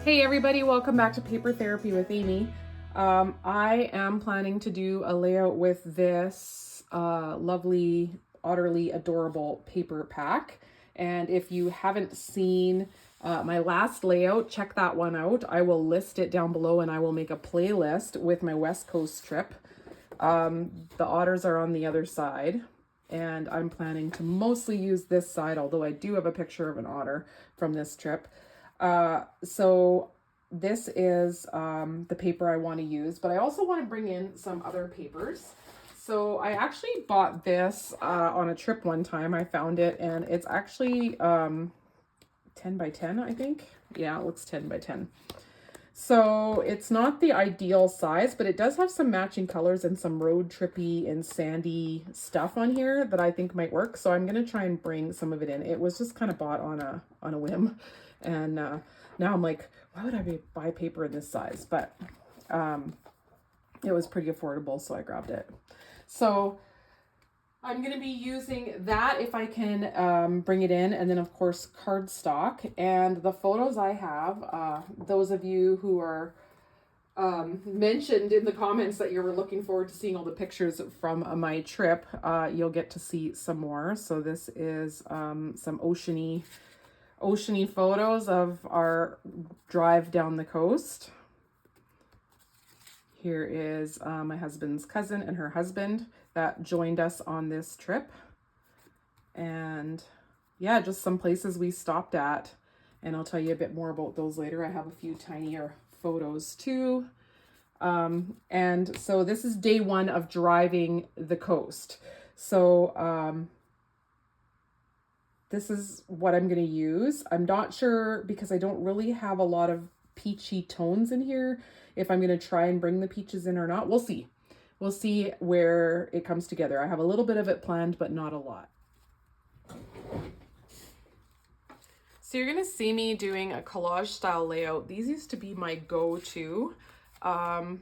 Hey everybody, welcome back to Paper Therapy with Amy. I am planning to do a layout with this lovely, Otterly adorable paper pack. And if you haven't seen my last layout, check that one out. I will list it down below and I will make a playlist with my West Coast trip. The otters are on the other side and I'm planning to mostly use this side, although I do have a picture of an otter from this trip. So this is the paper I want to use, but I also want to bring in some other papers. So I actually bought this on a trip one time. I found it and it's actually 10 by 10, I think. Yeah, it looks 10 by 10. So it's not the ideal size, but it does have some matching colors and some road trippy and sandy stuff on here that I think might work. So I'm going to try and bring some of it in. It was just kind of bought on a whim. And now I'm like, why would I buy paper in this size? But it was pretty affordable, so I grabbed it. So I'm going to be using that if I can bring it in, and then of course cardstock. And the photos I have, those of you who are mentioned in the comments that you were looking forward to seeing all the pictures from my trip, you'll get to see some more. So this is some oceany photos of our drive down the coast. Here is my husband's cousin and her husband that joined us on this trip. And yeah, just some places we stopped at. And I'll tell you a bit more about those later. I have a few tinier photos too. And so this is day one of driving the coast. So this is what I'm going to use. I'm not sure because I don't really have a lot of peachy tones in here if I'm going to try and bring the peaches in or not. We'll see. We'll see where it comes together. I have a little bit of it planned, but not a lot. So you're going to see me doing a collage style layout. These used to be my go-to. And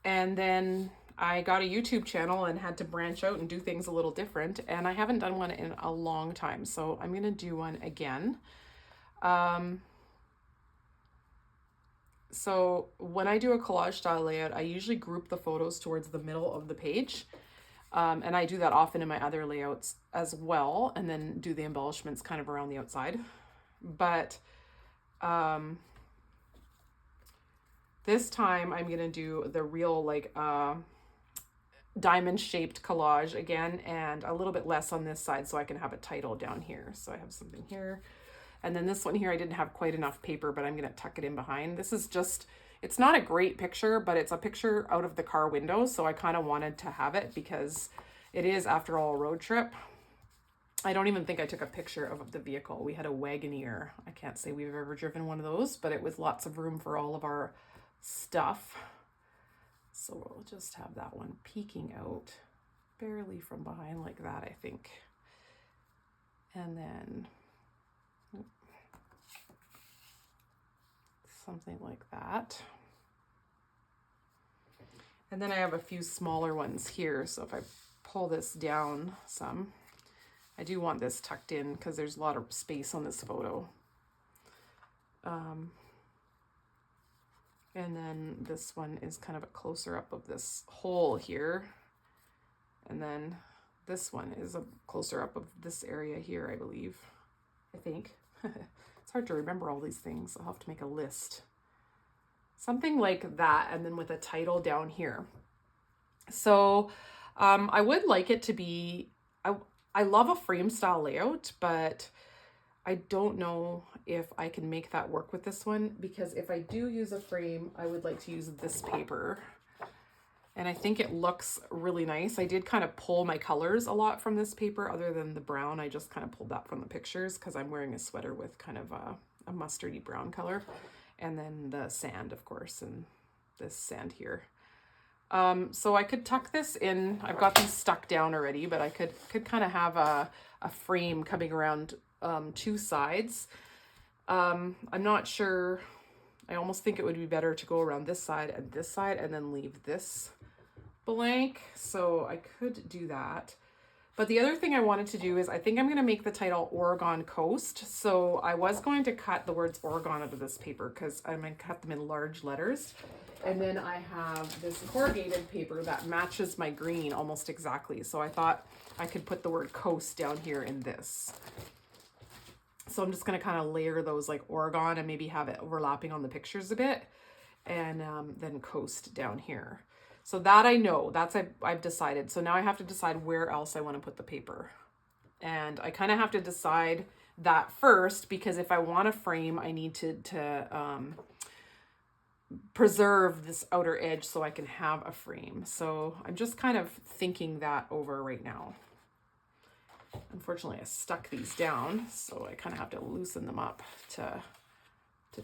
then I got a YouTube channel and had to branch out and do things a little different. And I haven't done one in a long time. So I'm going to do one again. So when I do a collage style layout, I usually group the photos towards the middle of the page. And I do that often in my other layouts as well. And then do the embellishments kind of around the outside. But this time I'm going to do the real like diamond shaped collage again, and a little bit less on this side so I can have a title down here. So I have something here. And then this one here, I didn't have quite enough paper, but I'm going to tuck it in behind. This is just, it's not a great picture, but it's a picture out of the car window. So I kind of wanted to have it because it is, after all, a road trip. I don't even think I took a picture of the vehicle. We had a Wagoneer. I can't say we've ever driven one of those, but it was lots of room for all of our stuff. So we'll just have that one peeking out barely from behind like that, I think. And then something like that. And then I have a few smaller ones here. So if I pull this down some, I do want this tucked in because there's a lot of space on this photo. And then this one is kind of a closer up of this hole here. And then this one is a closer up of this area here, I believe. I think. It's hard to remember all these things. I'll have to make a list. Something like that, and then with a title down here. So I would like it to be, I love a frame style layout, but I don't know if I can make that work with this one, because if I do use a frame, I would like to use this paper. And I think it looks really nice. I did kind of pull my colors a lot from this paper, other than the brown. I just kind of pulled that from the pictures because I'm wearing a sweater with kind of a mustardy brown color. And then the sand, of course, and this sand here. So I could tuck this in. I've got these stuck down already, but I could kind of have a frame coming around two sides. I'm not sure. I almost think it would be better to go around this side and then leave this blank. So I could do that. But the other thing I wanted to do is I think I'm going to make the title Oregon Coast. So I was going to cut the words Oregon out of this paper because I'm going to cut them in large letters. And then I have this corrugated paper that matches my green almost exactly. So I thought I could put the word coast down here in this. So I'm just going to kind of layer those like Oregon and maybe have it overlapping on the pictures a bit. And then coast down here. So that I know, I've decided. So now I have to decide where else I want to put the paper. And I kind of have to decide that first, because if I want a frame, I need to preserve this outer edge so I can have a frame. So I'm just kind of thinking that over right now. Unfortunately, I stuck these down, so I kind of have to loosen them up to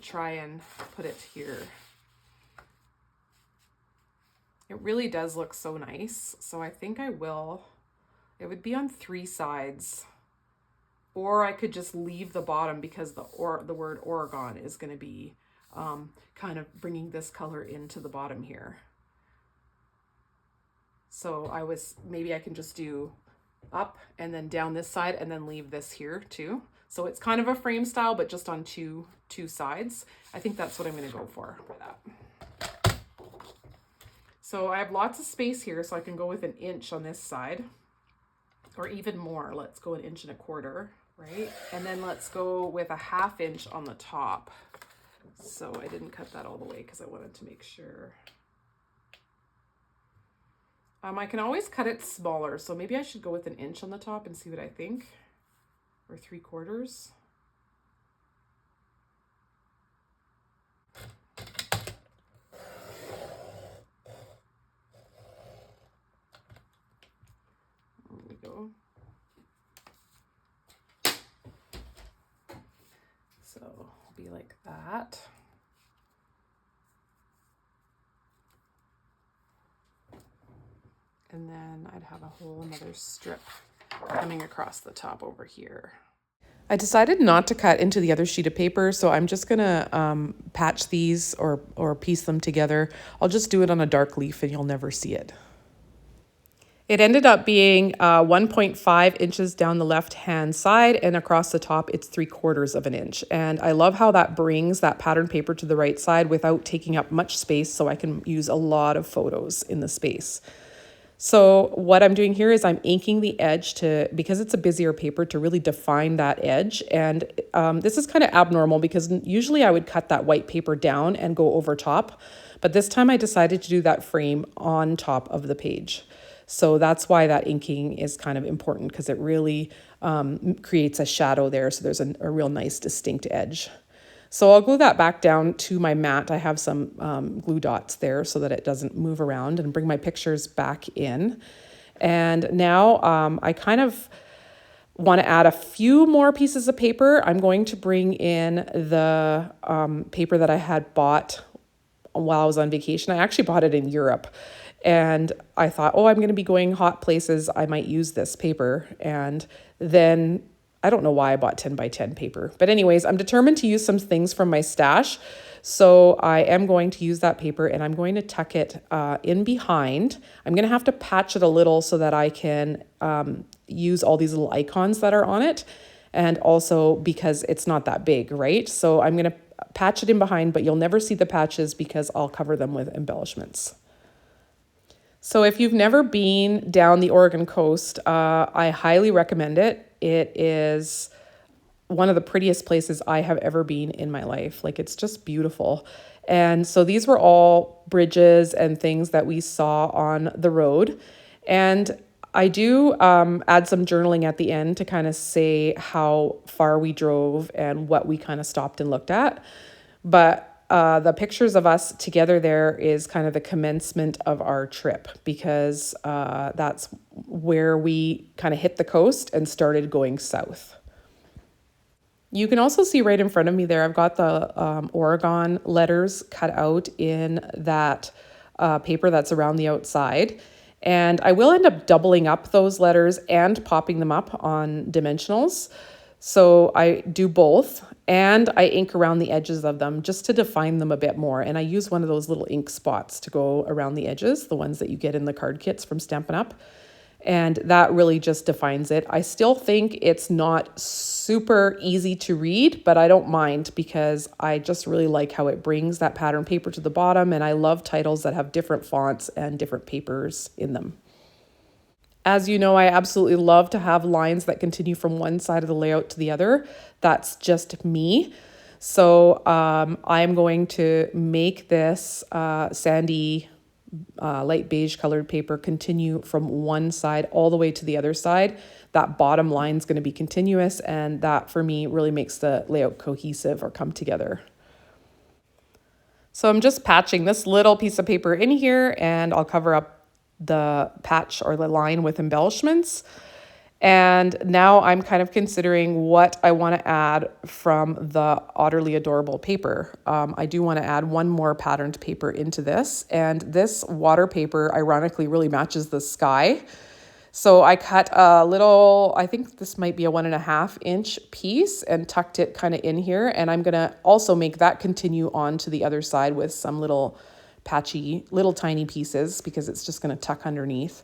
try and put it here. It really does look so nice. So I think it would be on 3 sides, or I could just leave the bottom because the word Oregon is going to be kind of bringing this color into the bottom here. So maybe I can just do up and then down this side and then leave this here too. So it's kind of a frame style, but just on two sides. I think that's what I'm going to go for that. So I have lots of space here, so I can go with 1 inch on this side, or even more. Let's go 1 1/4 inch, right? And then let's go with a 1/2 inch on the top. So I didn't cut that all the way because I wanted to make sure. I can always cut it smaller, so maybe I should go with 1 inch on the top and see what I think, or 3/4. So it'll be like that. And then I'd have a whole another strip coming across the top over here. I decided not to cut into the other sheet of paper, so I'm just gonna patch these or piece them together. I'll just do it on a dark leaf and you'll never see it. It ended up being 1.5 inches down the left-hand side, and across the top, it's 3/4 inch. And I love how that brings that pattern paper to the right side without taking up much space, so I can use a lot of photos in the space. So what I'm doing here is I'm inking the edge because it's a busier paper, to really define that edge. And this is kind of abnormal because usually I would cut that white paper down and go over top. But this time I decided to do that frame on top of the page. So that's why that inking is kind of important, because it really creates a shadow there. So there's a real nice distinct edge. So I'll glue that back down to my mat. I have some glue dots there so that it doesn't move around, and bring my pictures back in. And now I kind of want to add a few more pieces of paper. I'm going to bring in the paper that I had bought while I was on vacation. I actually bought it in Europe. And I thought, I'm going to be going hot places, I might use this paper. And then I don't know why I bought 10 by 10 paper. But anyways, I'm determined to use some things from my stash. So I am going to use that paper, and I'm going to tuck it in behind. I'm going to have to patch it a little so that I can use all these little icons that are on it. And also because it's not that big, right? So I'm going to patch it in behind, but you'll never see the patches because I'll cover them with embellishments. So if you've never been down the Oregon coast, I highly recommend it. It is one of the prettiest places I have ever been in my life. Like, it's just beautiful. And so these were all bridges and things that we saw on the road. And I do add some journaling at the end to kind of say how far we drove and what we kind of stopped and looked at. But the pictures of us together there is kind of the commencement of our trip, because that's where we kind of hit the coast and started going south. You can also see right in front of me there, I've got the Oregon letters cut out in that paper that's around the outside. And I will end up doubling up those letters and popping them up on dimensionals. So I do both, and I ink around the edges of them just to define them a bit more. And I use one of those little ink spots to go around the edges, the ones that you get in the card kits from Stampin' Up. And that really just defines it. I still think it's not super easy to read, but I don't mind because I just really like how it brings that pattern paper to the bottom, and I love titles that have different fonts and different papers in them. As you know, I absolutely love to have lines that continue from one side of the layout to the other. That's just me. So I'm going to make this sandy light beige colored paper continue from one side all the way to the other side. That bottom line is going to be continuous, and that for me really makes the layout cohesive or come together. So I'm just patching this little piece of paper in here, and I'll cover up the patch or the line with embellishments. And now I'm kind of considering what I want to add from the Otterly Adorable paper. I do want to add one more patterned paper into this, and this water paper ironically really matches the sky. So I cut a little, I think this might be a 1.5 inch piece, and tucked it kind of in here. And I'm going to also make that continue on to the other side with some little patchy, little tiny pieces, because it's just going to tuck underneath.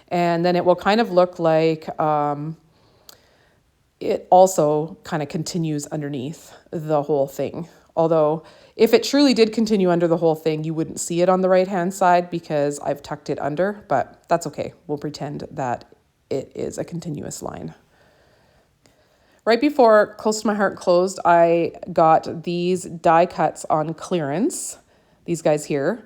And then it will kind of look like it also kind of continues underneath the whole thing. Although if it truly did continue under the whole thing, you wouldn't see it on the right-hand side because I've tucked it under, but that's okay. We'll pretend that it is a continuous line. Right before Close to My Heart closed, I got these die cuts on clearance, these guys here,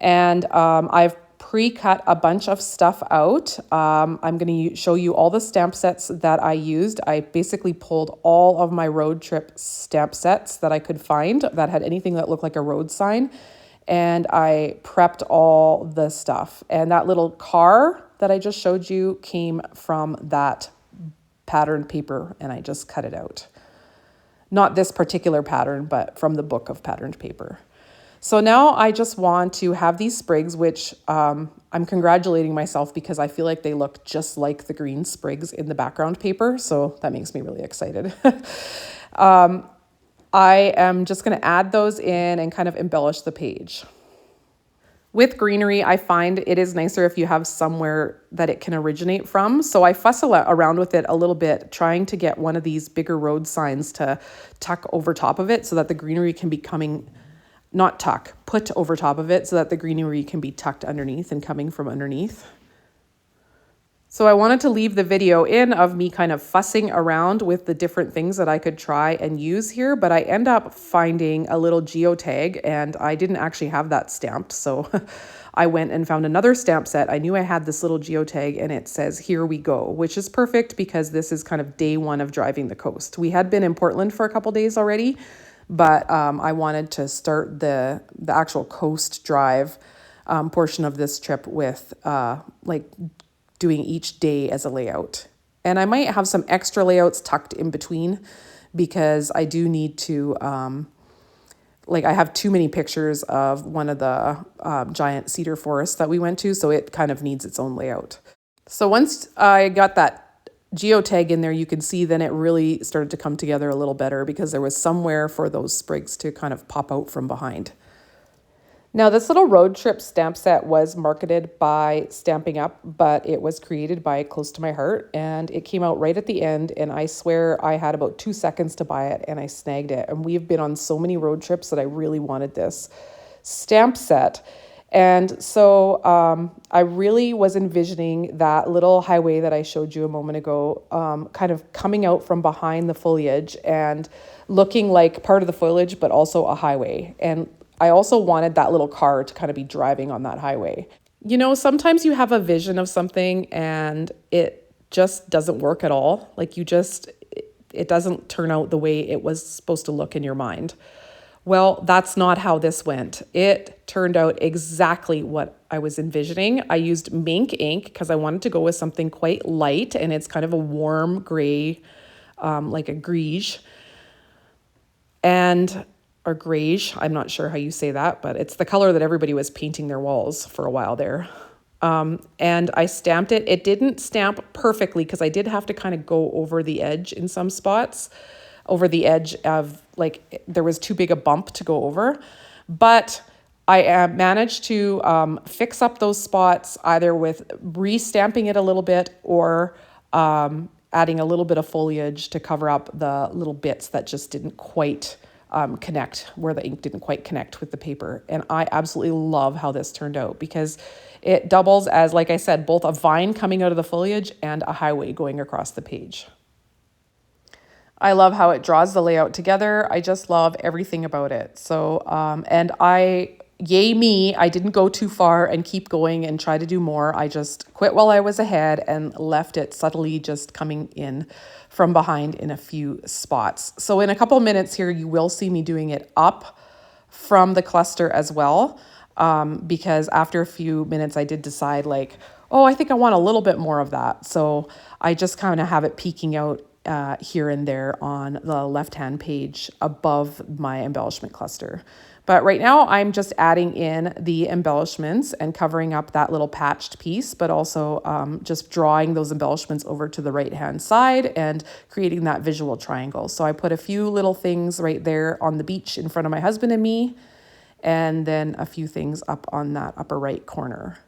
and I've pre-cut a bunch of stuff out. I'm going to show you all the stamp sets that I used. I basically pulled all of my road trip stamp sets that I could find that had anything that looked like a road sign, and I prepped all the stuff. And that little car that I just showed you came from that patterned paper, and I just cut it out. Not this particular pattern, but from the book of patterned paper. So now I just want to have these sprigs, which I'm congratulating myself because I feel like they look just like the green sprigs in the background paper. So that makes me really excited. I am just going to add those in and kind of embellish the page. With greenery, I find it is nicer if you have somewhere that it can originate from. So I fuss around with it a little bit, trying to get one of these bigger road signs to tuck over top of it so that the greenery can be coming, not tuck, put over top of it so that the greenery can be tucked underneath and coming from underneath. So I wanted to leave the video in of me kind of fussing around with the different things that I could try and use here, but I end up finding a little geotag, and I didn't actually have that stamped. So I went and found another stamp set. I knew I had this little geotag, and it says, "Here we go," which is perfect because this is kind of day one of driving the coast. We had been in Portland for a couple days already, but I wanted to start the actual coast drive portion of this trip with like doing each day as a layout. And I might have some extra layouts tucked in between because I do need to, like I have too many pictures of one of the giant cedar forests that we went to, so it kind of needs its own layout. So once I got that geotag in there, you can see then it really started to come together a little better because there was somewhere for those sprigs to kind of pop out from behind. Now, this little road trip stamp set was marketed by Stampin' Up, but it was created by Close to My Heart, and it came out right at the end, and I swear I had about 2 seconds to buy it, and I snagged it. And we've been on so many road trips that I really wanted this stamp set. And so I really was envisioning that little highway that I showed you a moment ago, kind of coming out from behind the foliage and looking like part of the foliage, but also a highway. And I also wanted that little car to kind of be driving on that highway. You know, sometimes you have a vision of something and it just doesn't work at all. Like it doesn't turn out the way it was supposed to look in your mind. Well, that's not how this went. It turned out exactly what I was envisioning. I used mink ink because I wanted to go with something quite light, and it's kind of a warm gray, like a greige. Or greige, I'm not sure how you say that, but it's the color that everybody was painting their walls for a while there. And I stamped it. It didn't stamp perfectly because I did have to kind of go over the edge in some spots, over the edge of like, there was too big a bump to go over. But I managed to fix up those spots either with re-stamping it a little bit or adding a little bit of foliage to cover up the little bits that just didn't quite connect, where the ink didn't quite connect with the paper. And I absolutely love how this turned out because it doubles as, like I said, both a vine coming out of the foliage and a highway going across the page. I love how it draws the layout together. I just love everything about it. So, yay me, I didn't go too far and keep going and try to do more. I just quit while I was ahead and left it subtly just coming in from behind in a few spots. So in a couple of minutes here, you will see me doing it up from the cluster as well. Because after a few minutes, I did decide like, oh, I think I want a little bit more of that. So I just kind of have it peeking out here and there on the left-hand page above my embellishment cluster. But right now I'm just adding in the embellishments and covering up that little patched piece, but also just drawing those embellishments over to the right-hand side and creating that visual triangle. So I put a few little things right there on the beach in front of my husband and me, and then a few things up on that upper right corner.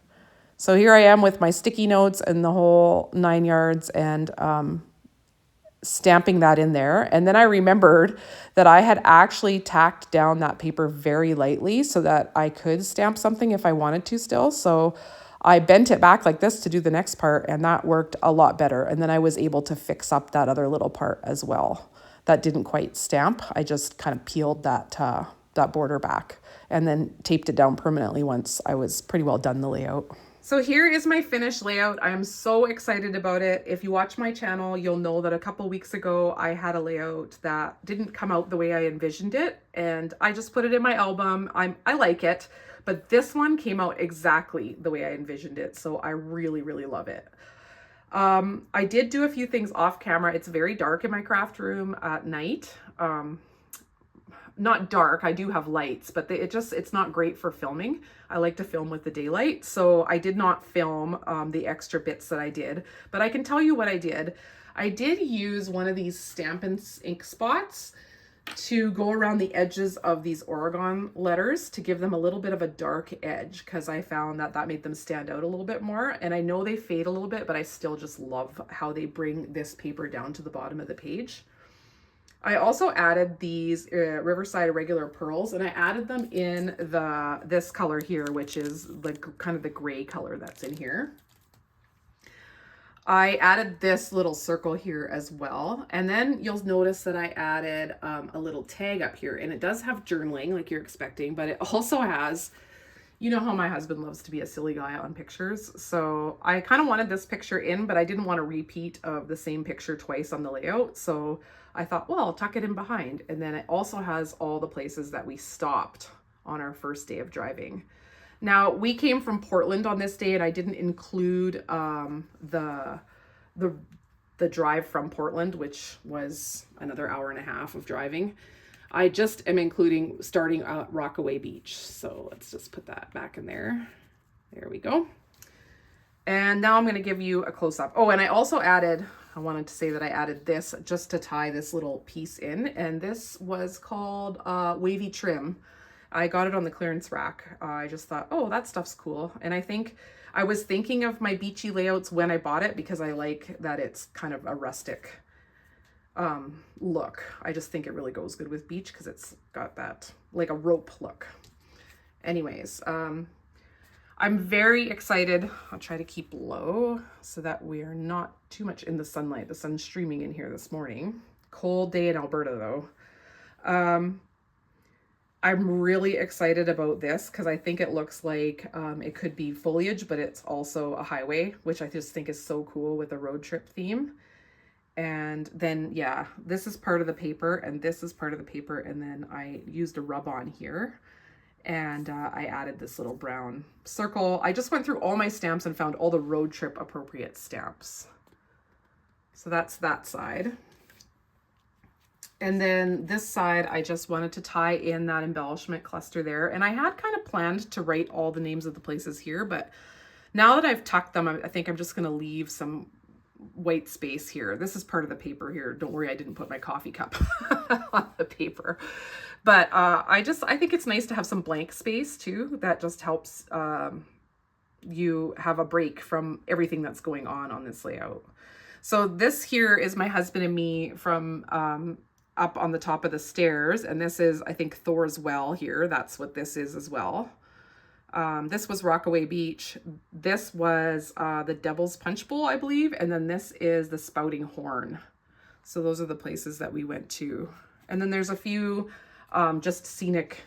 So here I am with my sticky notes and the whole 9 yards and stamping that in there. And then I remembered that I had actually tacked down that paper very lightly so that I could stamp something if I wanted to still. So I bent it back like this to do the next part, and that worked a lot better. And then I was able to fix up that other little part as well. That didn't quite stamp. I just kind of peeled that border back and then taped it down permanently once I was pretty well done the layout. So here is my finished layout. I'm so excited about it. If you watch my channel, you'll know that a couple weeks ago, I had a layout that didn't come out the way I envisioned it. And I just put it in my album. I like it, but this one came out exactly the way I envisioned it. So I really, really love it. I did do a few things off camera. It's very dark in my craft room at night. Not dark, I do have lights, but it's not great for filming. I like to film with the daylight, so I did not film the extra bits that I did, but I can tell you what I did. I did use one of these Stampin' ink spots to go around the edges of these Oregon letters to give them a little bit of a dark edge, because I found that that made them stand out a little bit more. And I know they fade a little bit, but I still just love how they bring this paper down to the bottom of the page. I also added these Riverside Irregular pearls, and I added them in this color here, which is like kind of the gray color that's in here. I added this little circle here as well. And then you'll notice that I added a little tag up here, and it does have journaling like you're expecting, but it also has, you know how my husband loves to be a silly guy on pictures. So I kind of wanted this picture in, but I didn't want a repeat of the same picture twice on the layout. So I thought, well, I'll tuck it in behind. And then it also has all the places that we stopped on our first day of driving. Now, we came from Portland on this day, and I didn't include the drive from Portland, which was another hour and a half of driving. I just am including starting at Rockaway Beach. So let's just put that back in there. There we go. And now I'm going to give you a close-up. Oh, and I also added, I wanted to say that I added this just to tie this little piece in. And this was called Wavy Trim. I got it on the clearance rack. I just thought, oh, that stuff's cool. And I was thinking of my beachy layouts when I bought it, because I like that it's kind of a rustic look. I just think it really goes good with beach because it's got that like a rope look. Anyways, I'm very excited. I'll try to keep low so that we are not too much in the sunlight. The sun's streaming in here this morning. Cold day in Alberta though. I'm really excited about this because I think it looks like it could be foliage, but it's also a highway, which I just think is so cool with a road trip theme. And then, yeah, this is part of the paper and this is part of the paper. And then I used a rub on here and I added this little brown circle. I just went through all my stamps and found all the road trip appropriate stamps. So that's that side. And then this side, I just wanted to tie in that embellishment cluster there. And I had kind of planned to write all the names of the places here, but now that I've tucked them, I think I'm just going to leave some white space here. This is part of the paper here. Don't worry, I didn't put my coffee cup on the paper. But I think it's nice to have some blank space too. That just helps you have a break from everything that's going on this layout. So this here is my husband and me from up on the top of the stairs. And this is, I think, Thor's Well here. That's what this is as well. This was Rockaway Beach. This was the Devil's Punch Bowl, I believe. And then this is the Spouting Horn. So those are the places that we went to. And then there's a few just scenic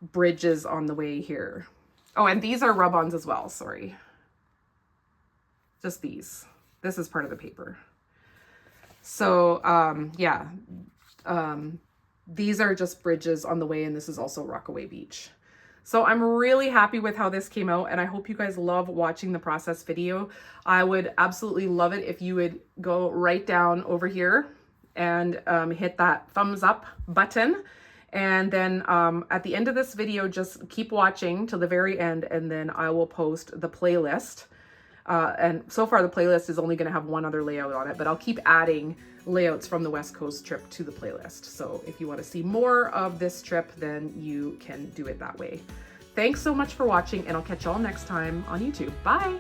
bridges on the way here. Oh, and these are rub-ons as well, sorry. Just these. This is part of the paper. So, yeah. These are just bridges on the way, and this is also Rockaway Beach. So I'm really happy with how this came out, and I hope you guys love watching the process video. I would absolutely love it if you would go right down over here and hit that thumbs up button. And then at the end of this video, just keep watching till the very end, and then I will post the playlist. And so far the playlist is only going to have one other layout on it, but I'll keep adding layouts from the West Coast trip to the playlist. So if you want to see more of this trip, then you can do it that way. Thanks so much for watching, and I'll catch y'all next time on YouTube. Bye!